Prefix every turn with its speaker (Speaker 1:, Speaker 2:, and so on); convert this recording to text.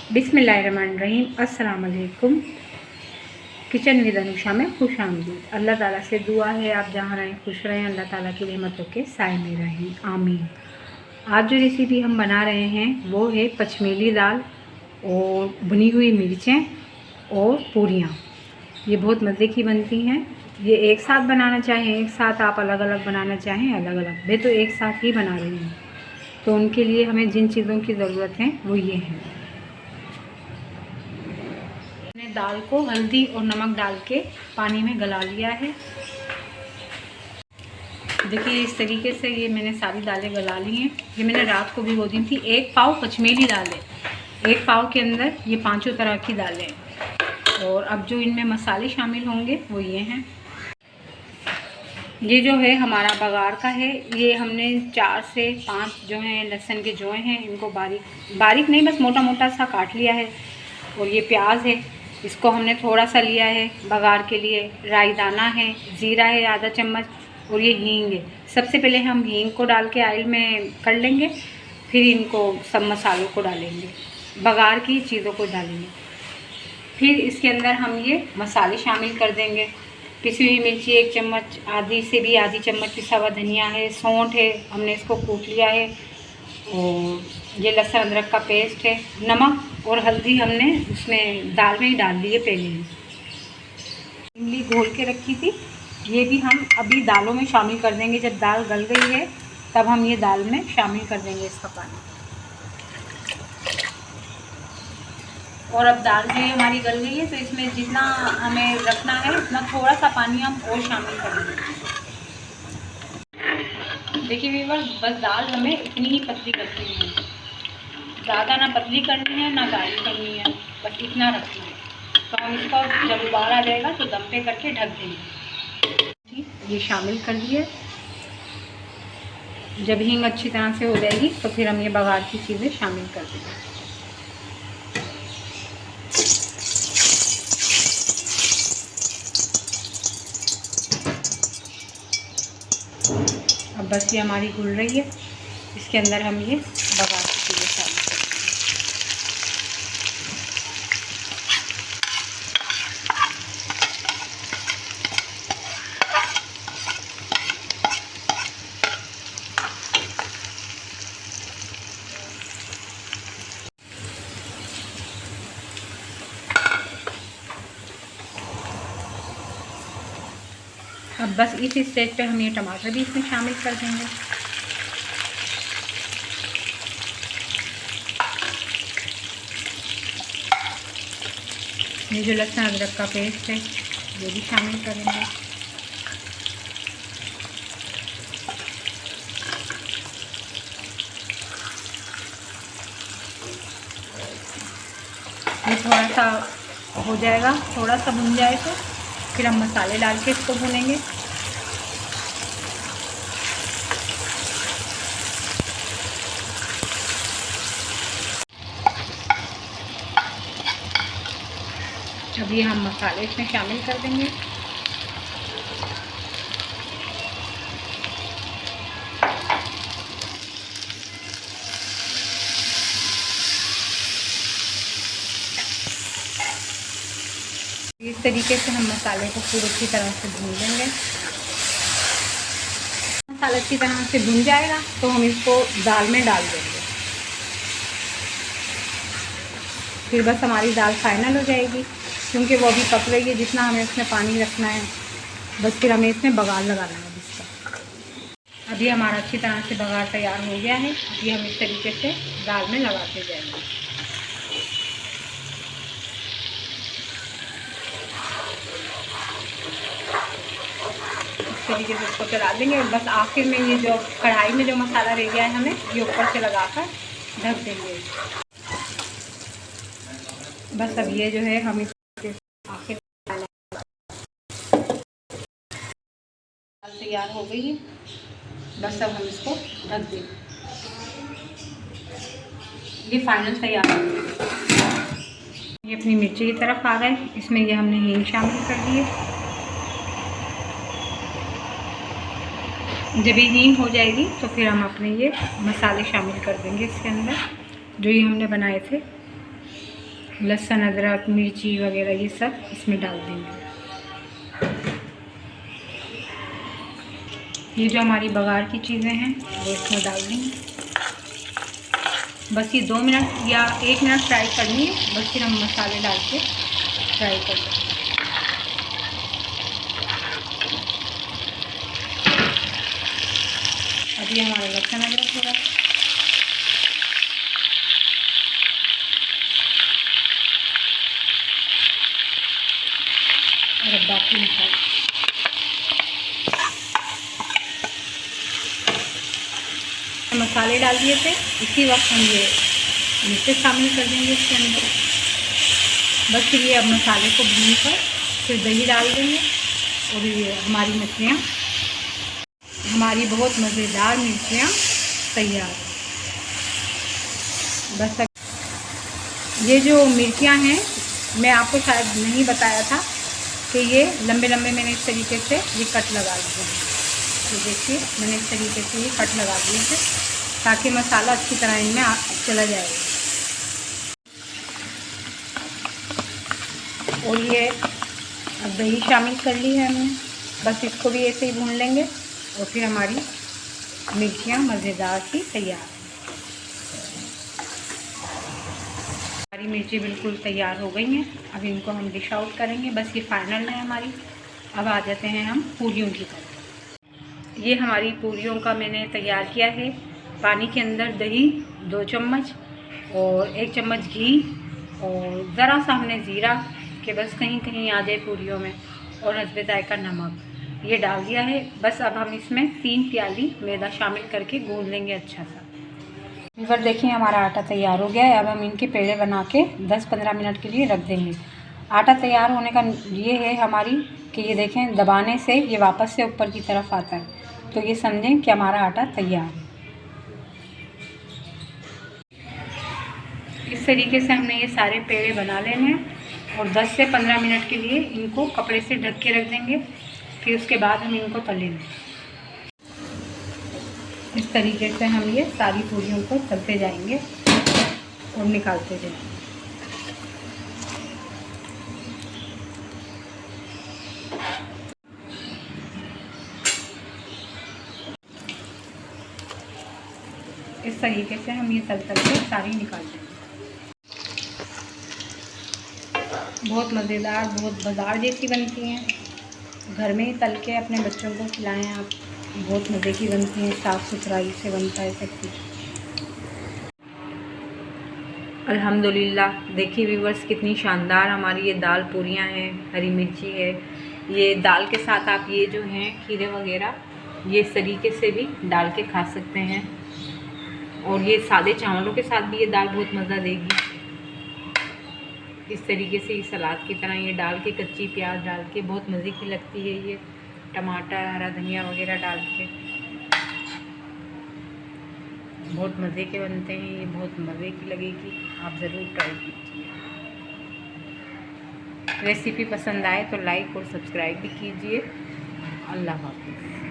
Speaker 1: बिस्मिल्लाहिर्रहमानिर्रहीम। अस्सलाम वालेकुम। किचन विद अनुषा में खुश आमदीद। अल्लाह ताला से दुआ है आप जहाँ रहें खुश रहें, अल्लाह ताला की रहमतों के साए में रहें, आमीन। आज जो रेसिपी हम बना रहे हैं वो है पचमेली दाल और भुनी हुई मिर्चें और पूरियाँ। ये बहुत मज़े की बनती हैं। ये एक साथ बनाना चाहें एक साथ, आप अलग अलग बनाना चाहें अलग अलग, मैं तो एक साथ ही बना रही हूँ। तो उनके लिए हमें जिन चीज़ों की ज़रूरत है वो ये हैं। मैंने दाल को हल्दी और नमक डाल के पानी में गला लिया है। देखिए इस तरीके से ये मैंने सारी दालें गला ली हैं। ये मैंने रात को भिगो दी थी। 1 पाव पचमेली दाल है, 1 पाव के अंदर ये 5 तरह की दालें हैं। और अब जो इनमें मसाले शामिल होंगे वो ये हैं। ये जो है हमारा बघार का है। ये हमने 4 से 5 जो हैं लहसुन के जोए हैं, इनको बारीक नहीं बस मोटा मोटा सा काट लिया है। और ये प्याज है, इसको हमने थोड़ा सा लिया है बघार के लिए। राई दाना है, ज़ीरा है आधा चम्मच, और ये हींग है। सबसे पहले हम हींग को डाल के ऑयल में कर लेंगे, फिर इनको सब मसालों को डालेंगे, बघार की चीज़ों को डालेंगे। फिर इसके अंदर हम ये मसाले शामिल कर देंगे। पिसी हुई मिर्ची 1 चम्मच, आधी से भी आधी चम्मच पिसा हुआ धनिया है, सौंठ है, हमने इसको कूट लिया है, और ये लहसुन अदरक का पेस्ट है। नमक और हल्दी हमने उसमें दाल में ही डाल दी है पहले ही। इमली घोल के रखी थी, ये भी हम अभी दालों में शामिल कर देंगे। जब दाल गल गई है तब हम ये दाल में शामिल कर देंगे इसका पानी। और अब दाल जो है हमारी गल गई है, तो इसमें जितना हमें रखना है उतना थोड़ा सा पानी हम और शामिल करेंगे। देखिए व्यूअर्स, बस दाल हमें इतनी ही पतली करनी है, ज़्यादा ना पतली करनी है ना गाढ़ी करनी है, बस इतना रखना है। तो हम इसको जब उबाल आ जाएगा तो दम पे करके ढक देंगे। ये शामिल कर दिए। जब हींग अच्छी तरह से हो जाएगी तो फिर हम ये बघार की चीज़ें शामिल कर देंगे। अब बस ये हमारी घुल रही है, इसके अंदर हम ये बघार की चीज़ें शामिल कर देंगे। अब बस इस स्टेज पे हम ये टमाटर भी इसमें शामिल कर देंगे। ये जो लहसुन अदरक का पेस्ट है ये भी शामिल करेंगे। ये थोड़ा सा हो जाएगा, थोड़ा सा भुन जाए तो फिर हम मसाले डाल के इसको भुनेंगे। अभी हम मसाले इसमें शामिल कर देंगे। इस तरीके से हम मसाले को पूरी अच्छी तरह से भून लेंगे। मसाला अच्छी तरह से भुन जाएगा तो हम इसको दाल में डाल देंगे। फिर बस हमारी दाल फाइनल हो जाएगी, क्योंकि वो अभी पक रही है। जितना हमें इसमें पानी रखना है बस, फिर हमें इसमें बघार लगाना है इसका। अभी हमारा अच्छी तरह से बघार तैयार हो गया है। अभी हम इस तरीके से दाल में लगाते जाएंगे। तरीके से इसको चला देंगे और बस आखिर में ये जो कढ़ाई में जो मसाला रह गया है हमें ये ऊपर से लगाकर ढक देंगे। बस अब ये जो है हम इसके आखिर तैयार हो गई है। बस अब हम इसको ढक देंगे। ये फाइनल तैयार हो गई। ये अपनी मिर्ची की तरफ आ गए। इसमें ये हमने हींग शामिल कर दिए। जब ये हींग हो जाएगी तो फिर हम अपने ये मसाले शामिल कर देंगे इसके अंदर, जो ये हमने बनाए थे। लहसुन अदरक मिर्ची वगैरह ये सब इसमें डाल देंगे। ये जो हमारी बघार की चीज़ें हैं वो इसमें डाल देंगे। बस ये 2 मिनट या 1 मिनट फ्राई करनी है, बस फिर हम मसाले डाल के फ्राई कर देंगे। अभी हमारा लहसुन अदरक होगा, और बाकी मसाले डाल दिए थे, इसी वक्त हम ये मिर्चें शामिल कर देंगे इसके अंदर। बस फिर ये अब मसाले को भून कर फिर दही डाल देंगे और ये हमारी मछलियाँ, हमारी बहुत मज़ेदार मिर्चियाँ तैयार। बस ये जो मिर्चियाँ हैं, मैं आपको शायद नहीं बताया था कि ये लंबे लंबे मैंने इस तरीके से ये कट लगा दिए हैं। तो देखिए मैंने इस तरीके से ये कट लगा दिए थे ताकि मसाला अच्छी तरह इनमें चला जाए। और ये अब दही शामिल कर ली है हमने, बस इसको भी ऐसे ही भून लेंगे और फिर हमारी मिर्चियाँ मज़ेदार सी तैयार। हमारी मिर्ची बिल्कुल तैयार हो गई हैं। अब इनको हम डिश आउट करेंगे। बस ये फाइनल है हमारी। अब आ जाते हैं हम पूरियों की तरफ। ये हमारी पूरियों का मैंने तैयार किया है। पानी के अंदर दही 2 चम्मच और 1 चम्मच घी और ज़रा सा हमने ज़ीरा के बस कहीं कहीं आ जाए पूरियों में, और हस्बे जायका नमक ये डाल दिया है। बस अब हम इसमें 3 प्याली मैदा शामिल करके गूंद लेंगे अच्छा सा। इधर देखिए हमारा आटा तैयार हो गया है। अब हम इनके पेड़े बना के 10-15 मिनट के लिए रख देंगे। आटा तैयार होने का ये है हमारी कि ये देखें दबाने से ये वापस से ऊपर की तरफ आता है, तो ये समझें कि हमारा आटा तैयार है। इस तरीके से हमने ये सारे पेड़े बना लेने हैं और 10 से 15 मिनट के लिए इनको कपड़े से ढक के रख देंगे। फिर उसके बाद हम इनको तलेंगे। इस तरीके से हम ये सारी पूरियों को तलते जाएंगे और निकालते जाएंगे। इस तरीके से हम ये तल के सारी निकालते हैं। बहुत मज़ेदार, बहुत बाज़ार जैसी बनती हैं। घर में ही तल के अपने बच्चों को खिलाएं आप, बहुत मज़े की बनती हैं। साफ़ सुथराई से बनता है सब कुछ। अल्हम्दुलिल्लाह। देखिए व्यूवर्स कितनी शानदार हमारी ये दाल पूरियाँ हैं। हरी मिर्ची है, ये दाल के साथ आप ये जो हैं खीरे वगैरह ये इस तरीके से भी डाल के खा सकते हैं, और ये सादे चावलों के साथ भी ये दाल बहुत मज़ा देगी। इस तरीके से सलाद की तरह ये डाल के कच्ची प्याज डाल के बहुत मज़े की लगती है। ये टमाटर हरा धनिया वगैरह डाल के बहुत मज़े के बनते हैं। ये बहुत मज़े की लगेगी, आप ज़रूर ट्राई कीजिए। रेसिपी पसंद आए तो लाइक और सब्सक्राइब भी कीजिए। अल्लाह हाफ़िज़।